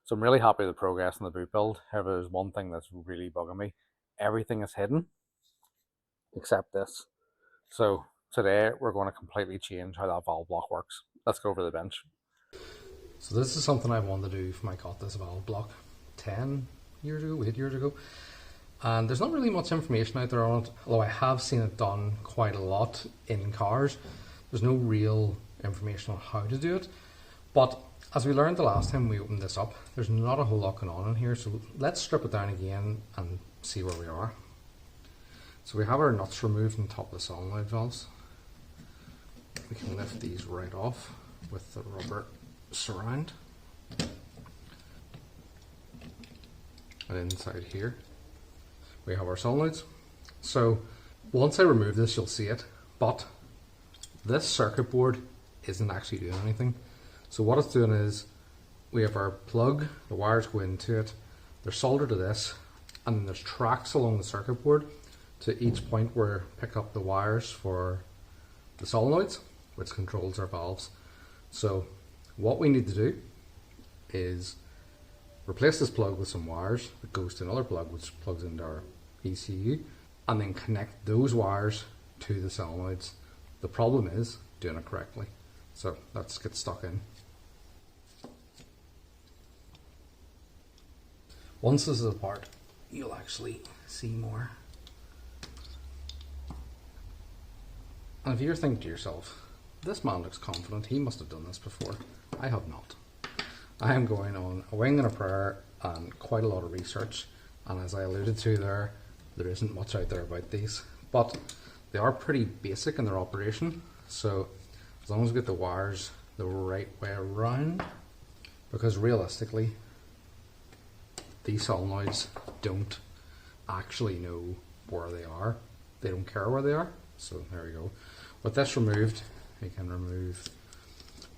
So I'm really happy with the progress in the boot build. However, there's one thing that's really bugging me. Everything is hidden except this. So today we're going to completely change how that valve block works. Let's go over the bench. So this is something I wanted to do from I got this valve block 10 years ago, 8 years ago. And there's not really much information out there on it, although I have seen it done quite a lot in cars. There's no real information on how to do it. But as we learned the last time we opened this up, there's not a whole lot going on in here. So let's strip it down again and see where we are. So we have our nuts removed on top of the solenoid valves. We can lift these right off with the rubber surround. And inside here we have our solenoids. So once I remove this, you'll see it, but this circuit board isn't actually doing anything. So what it's doing is we have our plug, the wires go into it, they're soldered to this, and then there's tracks along the circuit board to each point where pick up the wires for the solenoids, which controls our valves. So what we need to do is replace this plug with some wires that goes to another plug which plugs into our ECU, and then connect those wires to the solenoids. The problem is doing it correctly. So let's get stuck in. Once this is apart, you'll actually see more. And if you're thinking to yourself, this man looks confident, he must have done this before. I have not. I am going on a wing and a prayer and quite a lot of research, and as I alluded to there isn't much out there about these, but they are pretty basic in their operation. So as long as we get the wires the right way around, because realistically these solenoids don't actually know where they are. They don't care where they are. So there we go. With this removed, you can remove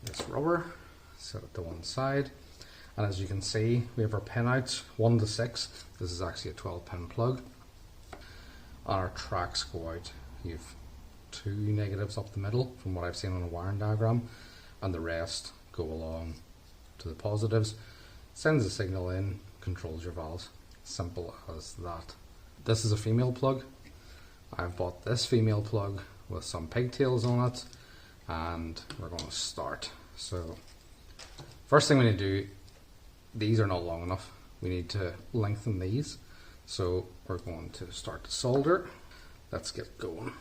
this rubber, set it to one side, and as you can see we have our pin outs 1 to 6. This is actually a 12 pin plug, and our tracks go out. You have 2 negatives up the middle from what I've seen on a wiring diagram, and the rest go along to the positives. Sends a signal in, controls your valves. Simple as that. This is a female plug. I've bought this female plug with some pigtails on it, and we're going to start. So first thing we need to do, these are not long enough. We need to lengthen these. So we're going to start to solder. Let's get going.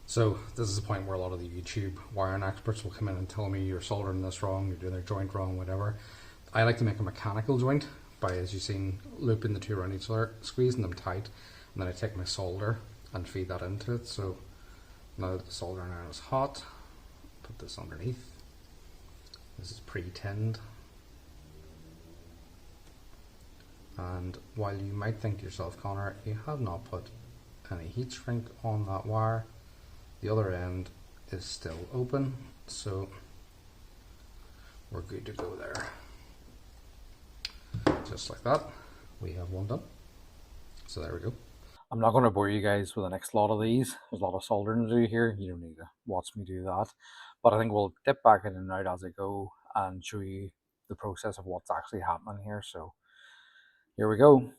So this is the point where a lot of the YouTube wiring experts will come in and tell me you're soldering this wrong, you're doing their joint wrong, whatever. I like to make a mechanical joint by, as you've seen, looping the two around each other, squeezing them tight, and then I take my solder and feed that into it. So now that the soldering iron is hot, put this underneath. This is pre-tinned. And while you might think to yourself, Connor, you have not put any heat shrink on that wire, the other end is still open, so we're good to go there. Just like that, we have one done. So there we go. I'm not going to bore you guys with the next lot of these. There's a lot of soldering to do here. You don't need to watch me do that. But I think we'll dip back in and out as I go and show you the process of what's actually happening here. So here we go.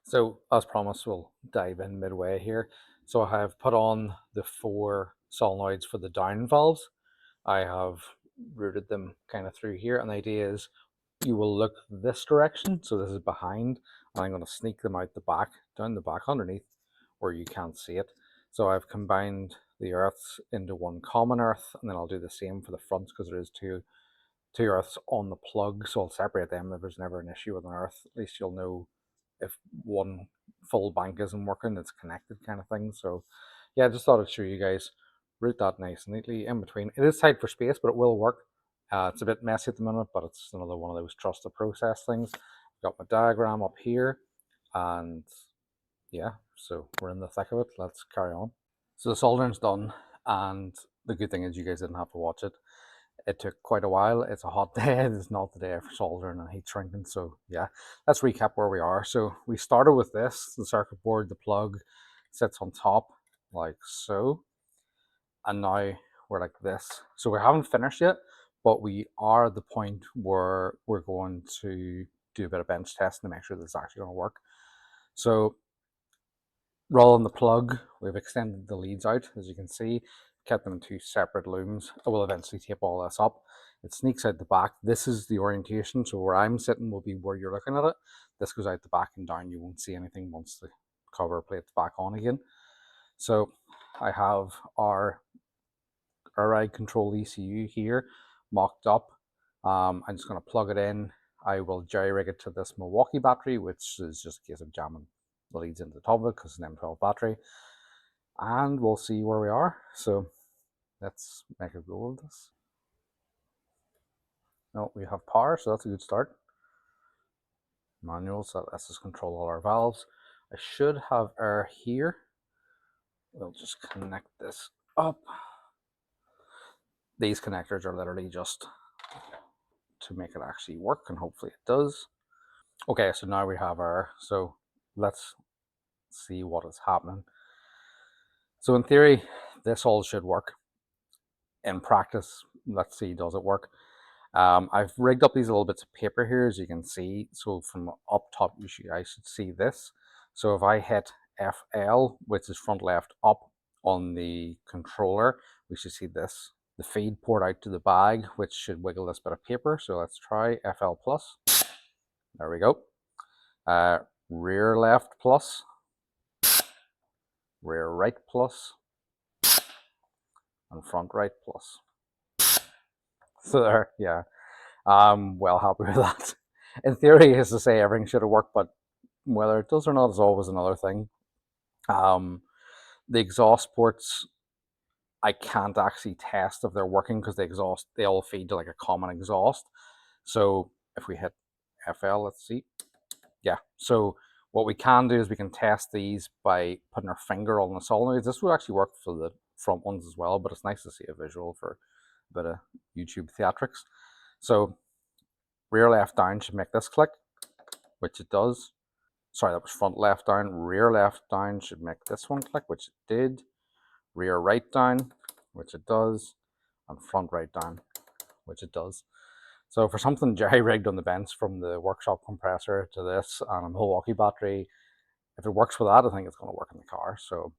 So as promised, we'll dive in midway here. So I have put on the 4 solenoids for the down valves. I have routed them kind of through here, and the idea is you will look this direction. So this is behind, and I'm going to sneak them out the back, down the back underneath where you can't see it. So I've combined the earths into one common earth, and then I'll do the same for the fronts because there is two earths on the plug. So I'll separate them if there's never an issue with an earth. At least you'll know if one full bank isn't working, it's connected kind of thing. So yeah, I just thought I'd show you guys, route that nice and neatly in between. It is tight for space, but it will work. It's a bit messy at the minute, but it's another one of those trust the process things. Got my diagram up here, and yeah, so we're in the thick of it. Let's carry on. So the soldering's done, and the good thing is you guys didn't have to watch it. It took quite a while. It's a hot day. It's not the day for soldering and heat shrinking. So yeah, let's recap where we are. So we started with this, the circuit board, the plug, sits on top like so, and now we're like this. So we haven't finished yet, but we are at the point where we're going to do a bit of bench testing to make sure this is actually going to work. So rather than the plug, we've extended the leads out, as you can see, kept them in two separate looms. I will eventually tape all this up. It sneaks out the back. This is the orientation, so where I'm sitting will be where you're looking at it. This goes out the back and down. You won't see anything once the cover plate's back on again. So I have our airride control ECU here mocked up. I'm just going to plug it in. I will jerry rig it to this Milwaukee battery, which is just a case of jamming the leads into the top of it because it's an M12 battery. And we'll see where we are. So let's make a go of this. No, we have power, so that's a good start. Manual, so that lets us control all our valves. I should have air here. We'll just connect this up. These connectors are literally just to make it actually work, and hopefully it does. Okay, so now we have our, so let's see what is happening. So in theory, this all should work. In practice, let's see, does it work? I've rigged up these little bits of paper here, as you can see. So from up top, I should see this. So if I hit FL, which is front left up on the controller, we should see this. The feed port out to the bag, which should wiggle this bit of paper. So let's try FL plus. There we go. Rear left plus, rear right plus, and front right plus. So there, yeah, I'm well happy with that. In theory, as to say, everything should have worked, but whether it does or not is always another thing. The exhaust ports, I can't actually test if they're working because they all feed to like a common exhaust. So if we hit FL, let's see. Yeah, so what we can do is we can test these by putting our finger on the solenoids. This will actually work for the front ones as well, but it's nice to see a visual for a bit of YouTube theatrics. So rear left down should make this click, which it does. Sorry, that was front left down. Rear left down should make this one click, which it did. Rear right down, which it does. And front right down, which it does. So for something jerry-rigged on the bench from the workshop compressor to this and a Milwaukee battery, if it works with that, I think it's going to work in the car. So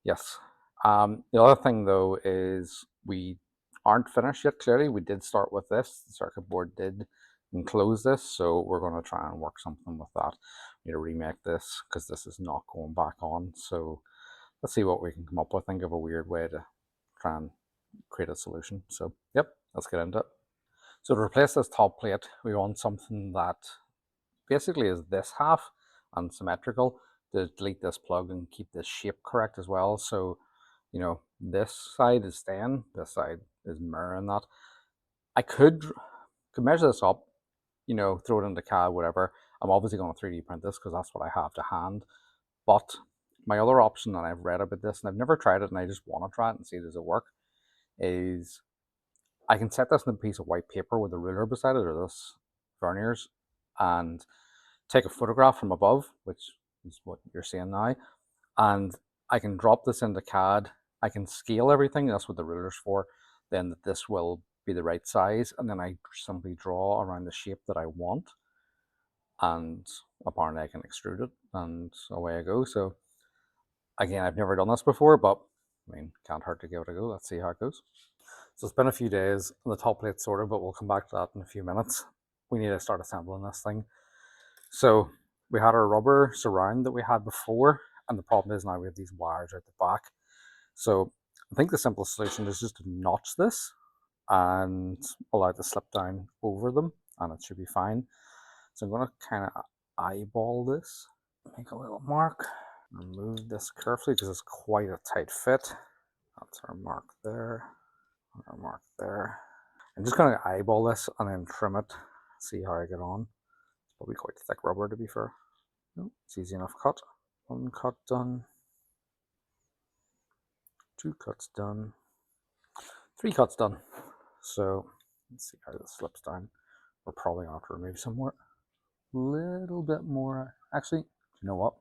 yes. The other thing though is we aren't finished yet. Clearly, we did start with this. The circuit board did enclose this, so we're going to try and work something with that. We need to remake this because this is not going back on. So let's see what we can come up with. Think of a weird way to try and create a solution. So yep, let's get into it. So to replace this top plate, we want something that basically is this half and symmetrical to delete this plug and keep this shape correct as well. So, you know, this side is staying, this side is mirroring that. I could measure this up, you know, throw it into CAD, whatever. I'm obviously going to 3D print this because that's what I have to hand. But my other option, and I've read about this and I've never tried it and I just want to try it and see does it work, is I can set this in a piece of white paper with a ruler beside it or this verniers and take a photograph from above, which is what you're seeing now, and I can drop this into CAD. I can scale everything, that's what the ruler's for, then that this will be the right size, and then I simply draw around the shape that I want, and apparently I can extrude it, and away I go. So again, I've never done this before, but I mean, can't hurt to give it a go. Let's see how it goes. So it's been a few days, the top plate's sorted, but we'll come back to that in a few minutes. We need to start assembling this thing. So we had our rubber surround that we had before, and the problem is now we have these wires out the back. So I think the simplest solution is just to notch this and allow it to slip down over them, and it should be fine. So I'm going to kind of eyeball this, make a little mark, remove this carefully because it's quite a tight fit. That's our mark there. Our mark there. I'm just going to eyeball this and then trim it, see how I get on. It's probably quite thick rubber to be fair. No, it's easy enough cut. One cut done. Two cuts done. Three cuts done. So let's see how this slips down. We're probably going to have to remove some more. A little bit more. Actually, you know what?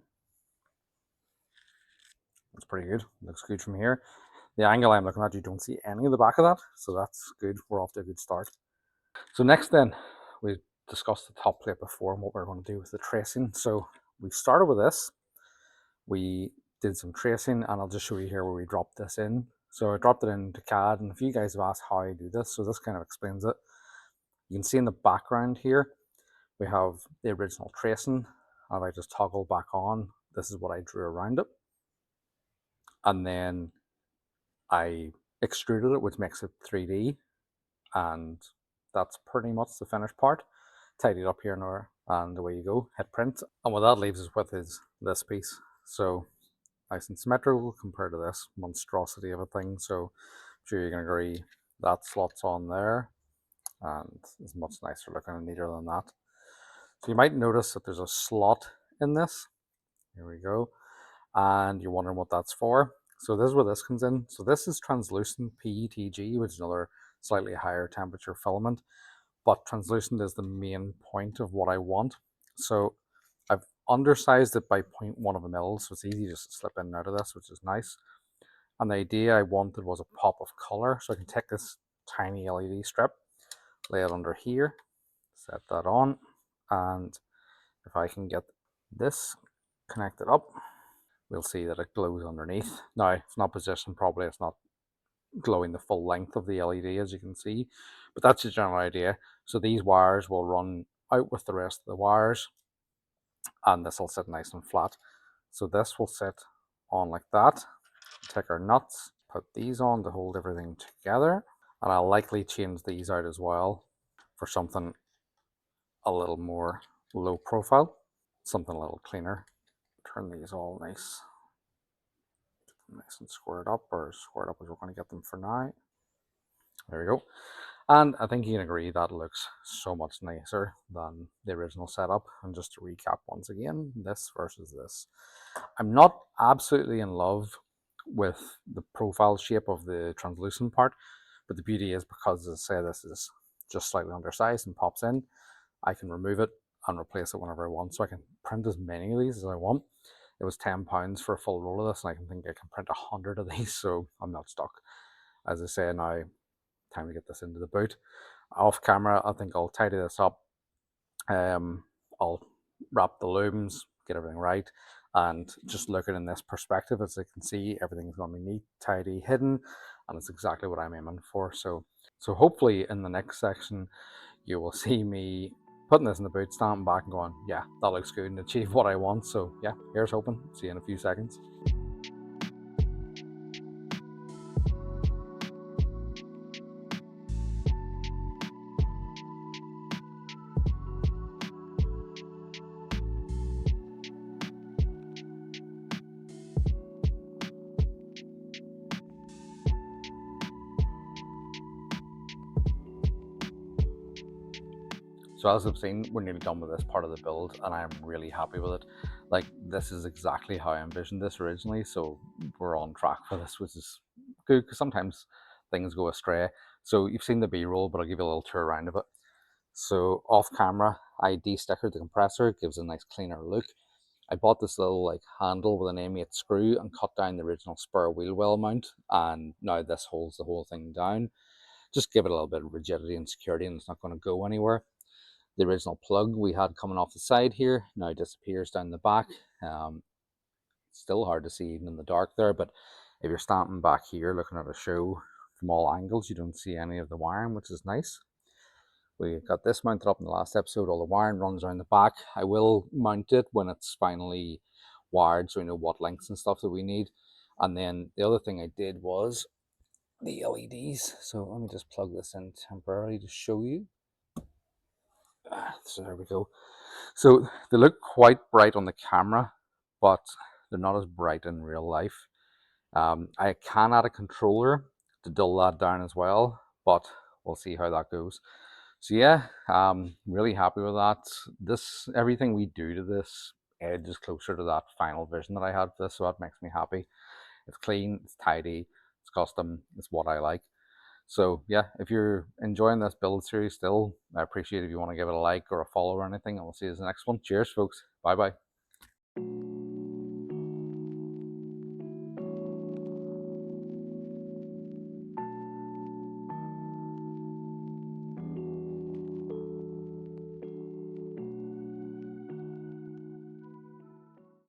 pretty good. Looks good from here. The angle I'm looking at, you don't see any of the back of that, so that's good. We're off to a good start. So next then, we discussed the top plate before and what we're going to do with the tracing. So we started with this. We did some tracing, and I'll just show you here where we dropped this in. So I dropped it into CAD, and a few guys have asked how I do this, so this kind of explains it. You can see in the background here, we have the original tracing. And if I just toggle back on, this is what I drew around it. And then I extruded it, which makes it 3D. And that's pretty much the finished part. Tidied up here now, and away you go, hit print. And what that leaves us with is this piece. So nice and symmetrical compared to this monstrosity of a thing. So I'm sure you can agree that slot's on there, and it's much nicer looking and neater than that. So you might notice that there's a slot in this. Here we go. And you're wondering what that's for. So this is where this comes in. So this is translucent PETG, which is another slightly higher temperature filament. But translucent is the main point of what I want. So I've undersized it by 0.1 of a mil, so it's easy just to slip in and out of this, which is nice. And the idea I wanted was a pop of color. So I can take this tiny LED strip, lay it under here, set that on, and if I can get this connected up, we'll see that it glows underneath. Now, it's not positioned properly, it's not glowing the full length of the LED, as you can see, but that's the general idea. So these wires will run out with the rest of the wires, and this will sit nice and flat. So this will sit on like that. Take our nuts, put these on to hold everything together, and I'll likely change these out as well for something a little more low profile, something a little cleaner. Turn these all nice and squared up, or squared up as we're going to get them for now. There we go. And I think you can agree that looks so much nicer than the original setup. And just to recap once again, this versus this. I'm not absolutely in love with the profile shape of the translucent part, but the beauty is, because as I say, this is just slightly undersized and pops in, I can remove it and replace it whenever I want. So I can print as many of these as I want. It was £10 for a full roll of this, and I can print 100 of these, so I'm not stuck. As I say now, time to get this into the boot. Off camera, I think I'll tidy this up. I'll wrap the looms, get everything right, and just looking in this perspective, as you can see, everything's going to be neat, tidy, hidden, and it's exactly what I'm aiming for. So hopefully in the next section, you will see me putting this in the boot, standing back and going, yeah, that looks good, and achieve what I want. So yeah, here's hoping. See you in a few seconds. So as I've seen, we're nearly done with this part of the build, and I'm really happy with it. Like, this is exactly how I envisioned this originally, so we're on track for this, which is good, because sometimes things go astray. So you've seen the B-roll, but I'll give you a little tour around of it. So off camera, I de-stickered the compressor. It gives a nice cleaner look. I bought this little like handle with an M8 screw and cut down the original spur wheel well mount, and now this holds the whole thing down. Just give it a little bit of rigidity and security, and it's not going to go anywhere. The original plug we had coming off the side here now disappears down the back. Still hard to see even in the dark there, but if you're standing back here looking at a show from all angles, you don't see any of the wiring, which is nice. We got this mounted up in the last episode. All the wiring runs around the back. I will mount it when it's finally wired, so we know what lengths and stuff that we need. And then the other thing I did was the LEDs. So let me just plug this in temporarily to show you. So there we go. So they look quite bright on the camera, but they're not as bright in real life. I can add a controller to dull that down as well, but we'll see how that goes. So yeah, really happy with that. Everything we do to this edges closer to that final vision that I had for this, so that makes me happy. It's clean, it's tidy, it's custom, it's what I like. So yeah, if you're enjoying this build series still, I appreciate if you want to give it a like or a follow or anything, and we'll see you in the next one. Cheers, folks. Bye bye.